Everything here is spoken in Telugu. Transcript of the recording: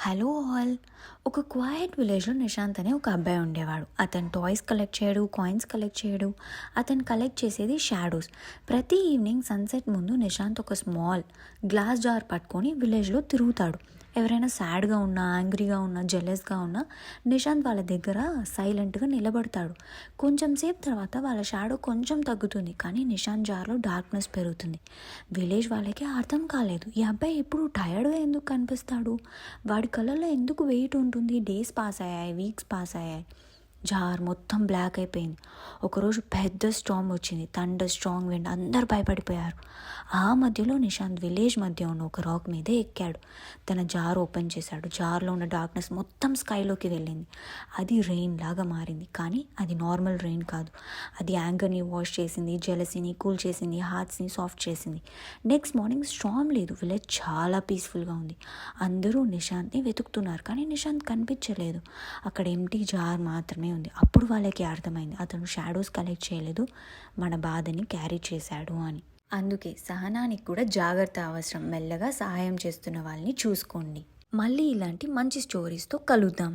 Hello all. ఒక క్వైట్ విలేజ్లో నిశాంత్ అనే ఒక అబ్బాయి ఉండేవాడు. అతను టాయ్స్ కలెక్ట్ చేయడు, కాయిన్స్ కలెక్ట్ చేయడు. అతను కలెక్ట్ చేసేది షాడోస్. ప్రతి ఈవినింగ్ సన్సెట్ ముందు నిశాంత్ ఒక స్మాల్ గ్లాస్ జార్ పట్టుకొని విలేజ్లో తిరుగుతాడు. ఎవరైనా సాడ్గా ఉన్నా, యాంగ్రీగా ఉన్నా, జెలస్గా ఉన్నా నిశాంత్ వాళ్ళ దగ్గర సైలెంట్గా నిలబడతాడు. కొంచెం సేపు తర్వాత వాళ్ళ షాడో కొంచెం తగ్గుతుంది, కానీ నిశాంత్ జార్లో డార్క్నెస్ పెరుగుతుంది. విలేజ్ వాళ్ళకి అర్థం కాలేదు, ఈ అబ్బాయి ఎప్పుడు టయర్డ్గా ఎందుకు కనిపిస్తాడు, వాడి కళ్ళల్లో ఎందుకు వెయిట్ ఉంటుంది. డేస్ పాస్ అయ్యాయి, వీక్స్ పాస్ అయ్యాయి, జార్ మొత్తం బ్లాక్ అయిపోయింది. ఒకరోజు పెద్ద స్టార్మ్ వచ్చింది, థండర్, స్ట్రాంగ్ విండ్, అందరు భయపడిపోయారు. ఆ మధ్యలో నిశాంత్ విలేజ్ మధ్య ఉన్న ఒక రాక్ మీదే ఎక్కాడు. తన జార్ ఓపెన్ చేశాడు. జార్లో ఉన్న డార్క్నెస్ మొత్తం స్కైలోకి వెళ్ళింది. అది రెయిన్ లాగా మారింది, కానీ అది నార్మల్ రెయిన్ కాదు. అది యాంగర్ని వాష్ చేసింది, జెలసీని కూల్ చేసింది, హార్ట్స్ని సాఫ్ట్ చేసింది. నెక్స్ట్ మార్నింగ్ స్టార్మ్ లేదు, విలేజ్ చాలా పీస్ఫుల్గా ఉంది. అందరూ నిశాంత్ని వెతుకుతున్నారు, కానీ నిశాంత్ కనిపించలేదు. అక్కడ ఎంటీ జార్ మాత్రమే ఉంది. అప్పుడు వాళ్ళకి అర్థమైంది, అతను షాడోస్ కలెక్ట్ చేయలేదు, మన బాధని క్యారీ చేశాడు అని. అందుకే సహనానికి కూడా జాగ్రత్త అవసరం. మెల్లగా సహాయం చేస్తున్న వాళ్ళని చూసుకోండి. మళ్ళీ ఇలాంటి మంచి స్టోరీస్తో కలుద్దాం.